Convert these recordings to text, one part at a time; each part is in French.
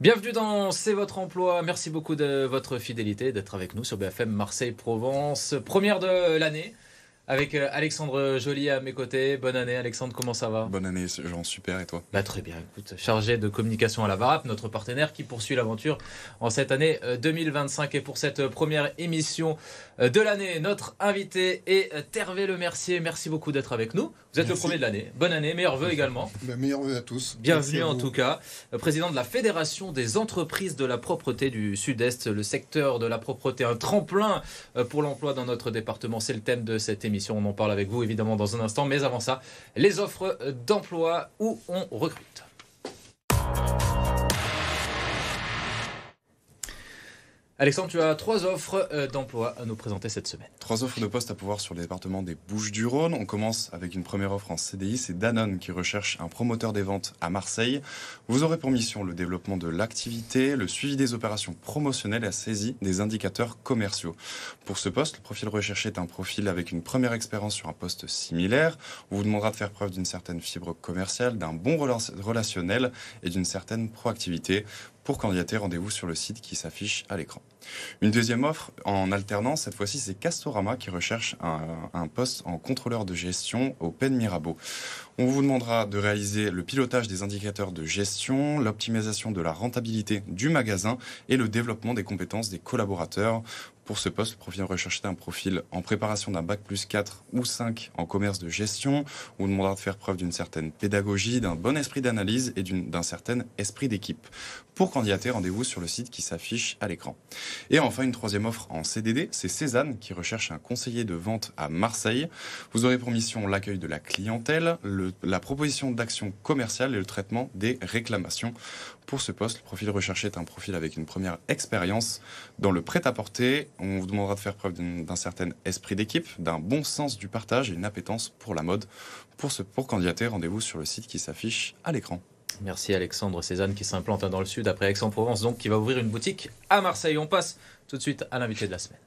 Bienvenue dans C'est votre emploi. Merci beaucoup de votre fidélité, d'être avec nous sur BFM Marseille-Provence. Première de l'année avec Alexandre Joly à mes côtés. Bonne année Alexandre, comment ça va? Bonne année, Jean, super, et toi? Très bien, écoute, chargé de communication à la VARAP, notre partenaire qui poursuit l'aventure en cette année 2025. Et pour cette première émission de l'année, notre invité est Hervé Lemercier. Merci beaucoup d'être avec nous. Vous êtes le premier de l'année. Bonne année, meilleurs vœux également. Meilleurs vœux à tous. Bienvenue en tout cas. Président de la Fédération des entreprises de la propreté du Sud-Est, le secteur de la propreté, un tremplin pour l'emploi dans notre département. C'est le thème de cette émission. On en parle avec vous évidemment dans un instant. Mais avant ça, les offres d'emploi où on recrute. Alexandre, tu as 3 offres d'emploi à nous présenter cette semaine. 3 offres de poste à pouvoir sur le département des Bouches-du-Rhône. On commence avec une première offre en CDI, c'est Danone qui recherche un promoteur des ventes à Marseille. Vous aurez pour mission le développement de l'activité, le suivi des opérations promotionnelles et la saisie des indicateurs commerciaux. Pour ce poste, le profil recherché est un profil avec une première expérience sur un poste similaire. On vous demandera de faire preuve d'une certaine fibre commerciale, d'un bon relationnel et d'une certaine proactivité. Pour candidater, rendez-vous sur le site qui s'affiche à l'écran. Une deuxième offre en alternance, cette fois-ci c'est Castorama qui recherche un poste en contrôleur de gestion au Pen Mirabeau. On vous demandera de réaliser le pilotage des indicateurs de gestion, l'optimisation de la rentabilité du magasin et le développement des compétences des collaborateurs. Pour ce poste, le profil recherché est un profil en préparation d'un bac plus 4 ou 5 en commerce de gestion. On vous demandera de faire preuve d'une certaine pédagogie, d'un bon esprit d'analyse et d'un certain esprit d'équipe. Pour candidater, rendez-vous sur le site qui s'affiche à l'écran. Et enfin, une troisième offre en CDD, c'est Cézanne qui recherche un conseiller de vente à Marseille. Vous aurez pour mission l'accueil de la clientèle, la proposition d'action commerciale et le traitement des réclamations. Pour ce poste, le profil recherché est un profil avec une première expérience dans le prêt-à-porter. On vous demandera de faire preuve d'un certain esprit d'équipe, d'un bon sens du partage et une appétence pour la mode. Pour candidater, rendez-vous sur le site qui s'affiche à l'écran. Merci Alexandre. Cézanne qui s'implante dans le sud après Aix-en-Provence, donc qui va ouvrir une boutique à Marseille. On passe tout de suite à l'invité de la semaine.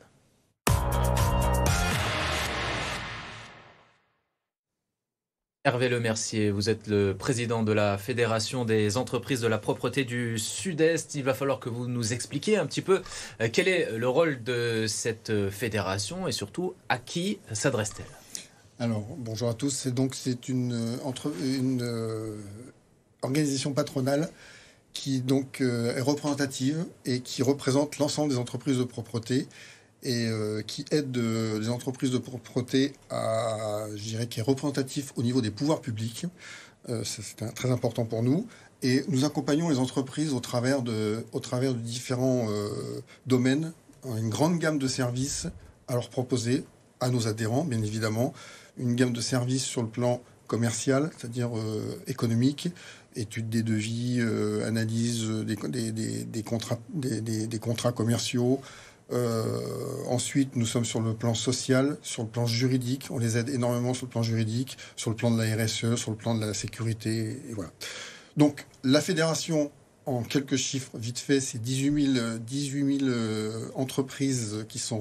Hervé Lemercier, vous êtes le président de la Fédération des entreprises de la propreté du Sud-Est. Il va falloir que vous nous expliquiez un petit peu quel est le rôle de cette fédération et surtout à qui s'adresse-t-elle? Alors, bonjour à tous. C'est une organisation patronale qui donc est représentative et qui représente l'ensemble des entreprises de propreté et qui aide les entreprises de propreté qui est représentatif au niveau des pouvoirs publics. C'est très important pour nous. Et nous accompagnons les entreprises au travers de différents domaines, une grande gamme de services à leur proposer, à nos adhérents, bien évidemment, une gamme de services sur le plan commercial, c'est-à-dire économique, étude des devis, analyse des contrats commerciaux. Ensuite, nous sommes sur le plan social, sur le plan juridique. On les aide énormément sur le plan juridique, sur le plan de la RSE, sur le plan de la sécurité. Et voilà. Donc, la fédération, en quelques chiffres, vite fait, c'est 18 000 entreprises qui sont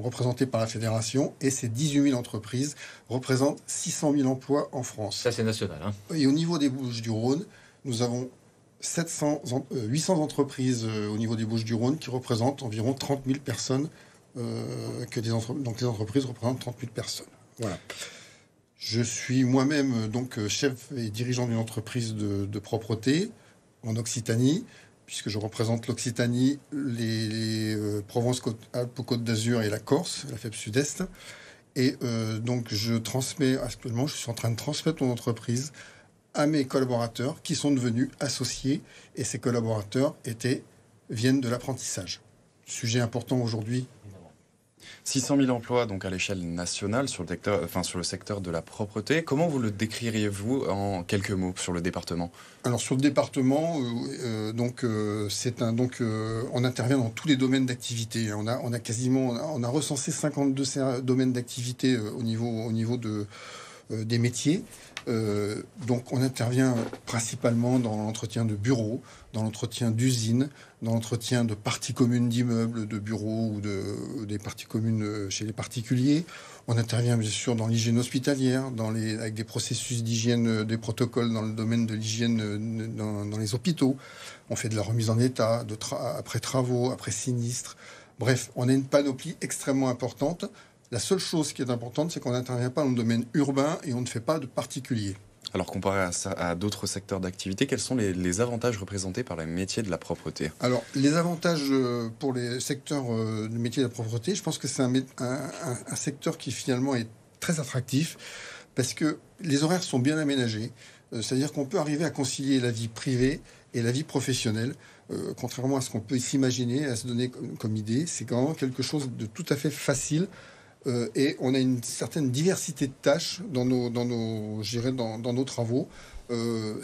représentées par la fédération. Et ces 18 000 entreprises représentent 600 000 emplois en France. Ça, c'est national, hein. Et au niveau des Bouches-du-Rhône, nous avons 800 entreprises au niveau des Bouches-du-Rhône qui représentent environ 30 000 personnes. Donc les entreprises représentent 30 000 personnes. Voilà. Je suis moi-même donc chef et dirigeant d'une entreprise de propreté en Occitanie, puisque je représente l'Occitanie, les Provence-Alpes-Côte d'Azur et la Corse, la FEP Sud-Est. Et donc actuellement, je suis en train de transmettre mon entreprise à mes collaborateurs qui sont devenus associés, et ces collaborateurs viennent de l'apprentissage. Sujet important aujourd'hui. 600 000 emplois donc à l'échelle nationale sur le secteur de la propreté. Comment vous le décririez-vous en quelques mots sur le département? Alors sur le département, on intervient dans tous les domaines d'activité. On a recensé 52 domaines d'activité au niveau des métiers. Donc on intervient principalement dans l'entretien de bureaux, dans l'entretien d'usines, dans l'entretien de parties communes d'immeubles, de bureaux ou des parties communes chez les particuliers. On intervient bien sûr dans l'hygiène hospitalière, avec des processus d'hygiène, des protocoles dans le domaine de l'hygiène dans les hôpitaux. On fait de la remise en état après travaux, après sinistres. Bref, on a une panoplie extrêmement importante. La seule chose qui est importante, c'est qu'on n'intervient pas dans le domaine urbain et on ne fait pas de particuliers. Alors comparé à d'autres secteurs d'activité, quels sont les avantages représentés par les métiers de la propreté? Alors les avantages pour les secteurs du métier de la propreté, je pense que c'est un secteur qui finalement est très attractif parce que les horaires sont bien aménagés. C'est-à-dire qu'on peut arriver à concilier la vie privée et la vie professionnelle. Contrairement à ce qu'on peut s'imaginer, à se donner comme idée, c'est quand même quelque chose de tout à fait facile. Et on a une certaine diversité de tâches dans nos travaux.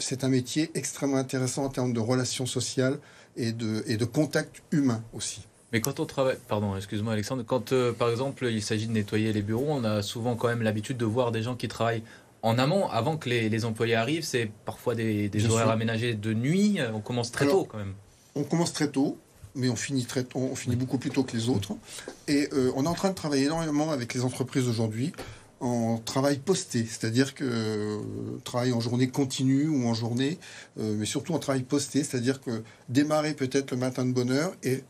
C'est un métier extrêmement intéressant en termes de relations sociales et de contact humain aussi. Mais quand on travaille, pardon, excuse-moi Alexandre, quand par exemple il s'agit de nettoyer les bureaux, on a souvent quand même l'habitude de voir des gens qui travaillent en amont, avant que les employés arrivent. C'est parfois des horaires aménagés de nuit. On commence très tôt quand même. On commence très tôt. Mais on finit beaucoup plus tôt que les autres. Et on est en train de travailler énormément avec les entreprises aujourd'hui en travail posté, c'est-à-dire que travail en journée continue ou en journée, mais surtout en travail posté, c'est-à-dire que démarrer peut-être le matin de bonne heure et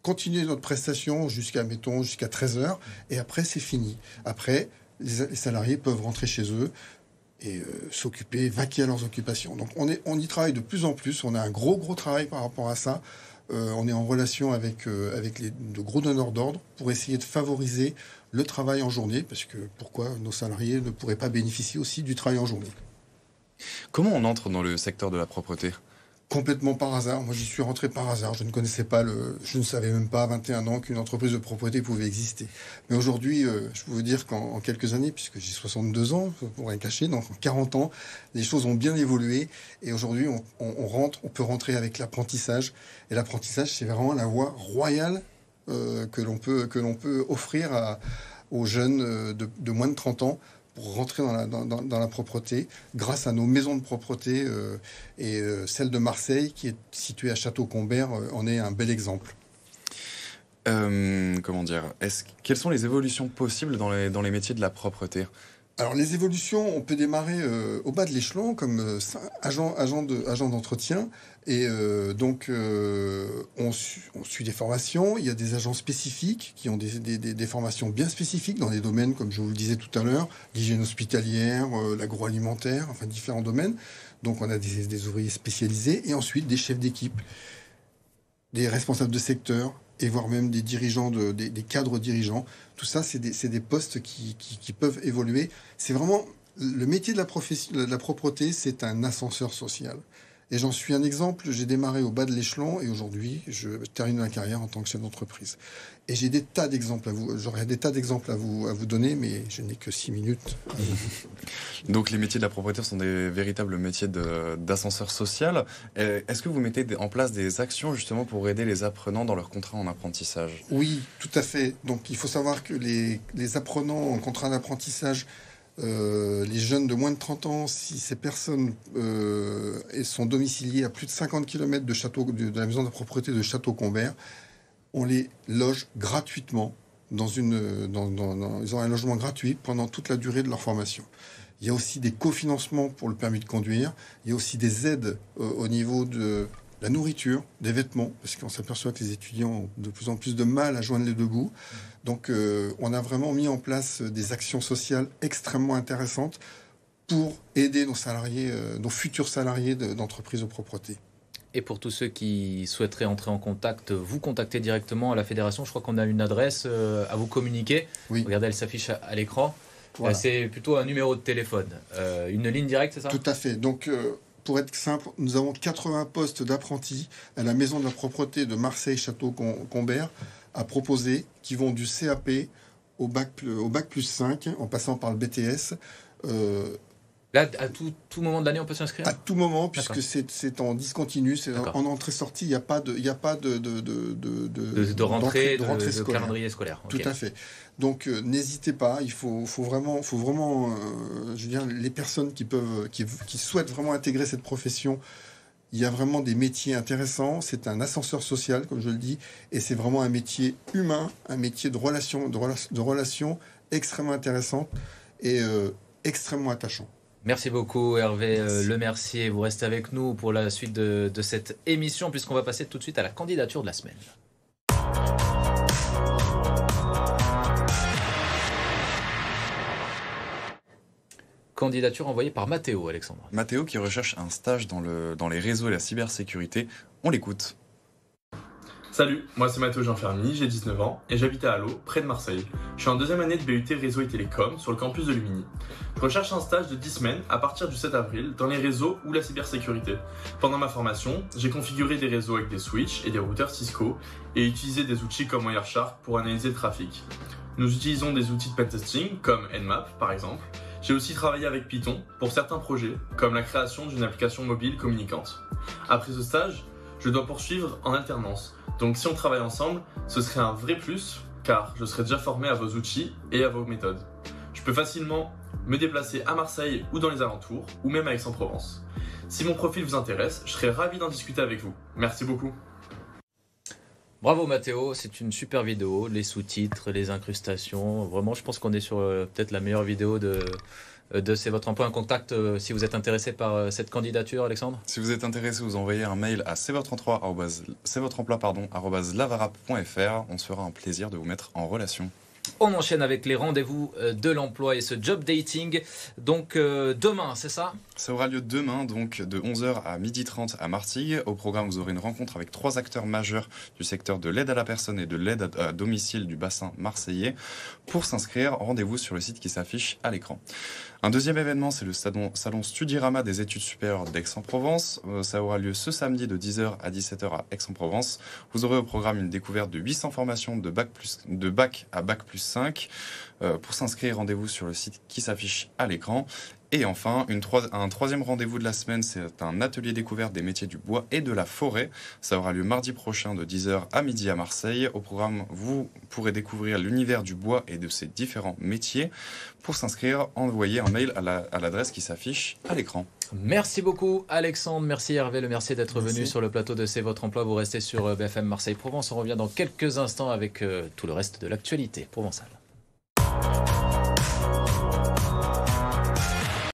continuer notre prestation jusqu'à 13h, et après c'est fini. Après, les salariés peuvent rentrer chez eux et s'occuper, vaquer à leurs occupations. Donc on y travaille de plus en plus, on a un gros travail par rapport à ça. On est en relation avec de gros donneurs d'ordre pour essayer de favoriser le travail en journée, parce que pourquoi nos salariés ne pourraient pas bénéficier aussi du travail en journée? Comment on entre dans le secteur de la propreté? Complètement par hasard. Moi, j'y suis rentré par hasard. Je ne savais même pas à 21 ans qu'une entreprise de propreté pouvait exister. Mais aujourd'hui, je peux vous dire qu'en quelques années, puisque j'ai 62 ans, pour rien cacher, donc en 40 ans, les choses ont bien évolué. Et aujourd'hui, on peut rentrer avec l'apprentissage. Et l'apprentissage, c'est vraiment la voie royale que l'on peut offrir aux jeunes de moins de 30 ans, pour rentrer dans la propreté, grâce à nos maisons de propreté, et celle de Marseille, qui est située à Château-Combert, en est un bel exemple. Comment dire, quelles sont les évolutions possibles dans les métiers de la propreté? Alors les évolutions, on peut démarrer au bas de l'échelon comme agent d'entretien, et donc on suit des formations. Il y a des agents spécifiques qui ont des formations bien spécifiques dans des domaines, comme je vous le disais tout à l'heure, l'hygiène hospitalière, l'agroalimentaire, enfin différents domaines. Donc on a des ouvriers spécialisés, et ensuite des chefs d'équipe, des responsables de secteur, et voire même des dirigeants, des cadres dirigeants. Tout ça, c'est des postes qui peuvent évoluer. C'est vraiment le métier de la propreté, c'est un ascenseur social. Et j'en suis un exemple. J'ai démarré au bas de l'échelon et aujourd'hui, je termine ma carrière en tant que chef d'entreprise. Et j'ai des tas d'exemples j'aurais des tas d'exemples à vous donner, mais je n'ai que 6 minutes. Donc les métiers de la propreté sont des véritables métiers d'ascenseur social. Est-ce que vous mettez en place des actions justement pour aider les apprenants dans leur contrat en apprentissage? Oui, tout à fait. Donc il faut savoir que les apprenants en contrat d'apprentissage, les jeunes de moins de 30 ans, si ces personnes sont domiciliées à plus de 50 km de la maison de propreté de Château-Combert, on les loge gratuitement ils ont un logement gratuit pendant toute la durée de leur formation. Il y a aussi des cofinancements pour le permis de conduire. Il y a aussi des aides au niveau de la nourriture, des vêtements, parce qu'on s'aperçoit que les étudiants ont de plus en plus de mal à joindre les deux bouts. Donc on a vraiment mis en place des actions sociales extrêmement intéressantes pour aider nos salariés, nos futurs salariés d'entreprises de propreté. Et pour tous ceux qui souhaiteraient entrer en contact, vous contactez directement à la fédération. Je crois qu'on a une adresse à vous communiquer. Oui. Regardez, elle s'affiche à l'écran. Voilà. C'est plutôt un numéro de téléphone. Une ligne directe, c'est ça? Tout à fait. Donc, pour être simple, nous avons 80 postes d'apprentis à la maison de la propreté de Marseille-Château-Combert à proposer, qui vont du CAP au bac plus 5, en passant par le BTS. Là, à tout moment de l'année, on peut s'inscrire? À tout moment, D'accord. puisque c'est en discontinu, c'est D'accord. en entrée-sortie, il n'y a pas de De rentrée, de scolaire. calendrier scolaire. Ok. Tout à fait. Donc n'hésitez pas, il faut vraiment, je veux dire, les personnes qui souhaitent vraiment intégrer cette profession, il y a vraiment des métiers intéressants. C'est un ascenseur social, comme je le dis, et c'est vraiment un métier humain, un métier de relation extrêmement intéressante et extrêmement attachant. Merci beaucoup Hervé Merci. Lemercier. Vous restez avec nous pour la suite de cette émission puisqu'on va passer tout de suite à la candidature de la semaine. Candidature envoyée par Mathéo, Alexandre. Mathéo qui recherche un stage dans les réseaux et la cybersécurité. On l'écoute. Salut, moi c'est Mathéo Jean-Fermy, j'ai 19 ans et j'habite à Allo, près de Marseille. Je suis en deuxième année de BUT Réseau et Télécom sur le campus de Lumini. Je recherche un stage de 10 semaines à partir du 7 avril dans les réseaux ou la cybersécurité. Pendant ma formation, j'ai configuré des réseaux avec des switches et des routeurs Cisco et utilisé des outils comme Wireshark pour analyser le trafic. Nous utilisons des outils de pentesting comme Nmap par exemple. J'ai aussi travaillé avec Python pour certains projets comme la création d'une application mobile communicante. Après ce stage, je dois poursuivre en alternance. Donc si on travaille ensemble, ce serait un vrai plus car je serai déjà formé à vos outils et à vos méthodes. Je peux facilement me déplacer à Marseille ou dans les alentours ou même à Aix-en-Provence. Si mon profil vous intéresse, je serai ravi d'en discuter avec vous. Merci beaucoup. Bravo Mathéo, c'est une super vidéo, les sous-titres, les incrustations. Vraiment, je pense qu'on est sur peut-être la meilleure vidéo de C'est votre emploi. Un contact si vous êtes intéressé par cette candidature, Alexandre? Si vous êtes intéressé, vous envoyez un mail à cvotreemploi@lavarap.fr. On se fera un plaisir de vous mettre en relation. On enchaîne avec les rendez-vous de l'emploi et ce job dating. Donc demain, c'est ça? Ça aura lieu demain, donc de 11h à 12h30 à Martigues. Au programme, vous aurez une rencontre avec 3 acteurs majeurs du secteur de l'aide à la personne et de l'aide à domicile du bassin marseillais. Pour s'inscrire, rendez-vous sur le site qui s'affiche à l'écran. Un deuxième événement, c'est le salon Studirama des études supérieures d'Aix-en-Provence. Ça aura lieu ce samedi de 10h à 17h à Aix-en-Provence. Vous aurez au programme une découverte de 800 formations de bac à bac plus 5. Pour s'inscrire, rendez-vous sur le site qui s'affiche à l'écran. Et enfin, un troisième rendez-vous de la semaine, c'est un atelier découverte des métiers du bois et de la forêt. Ça aura lieu mardi prochain de 10h à midi à Marseille. Au programme, vous pourrez découvrir l'univers du bois et de ses différents métiers. Pour s'inscrire, envoyez un mail à l'adresse qui s'affiche à l'écran. Merci beaucoup Alexandre, merci Hervé Lemercier d'être venu sur le plateau de C'est votre emploi. Vous restez sur BFM Marseille Provence. On revient dans quelques instants avec tout le reste de l'actualité provençale.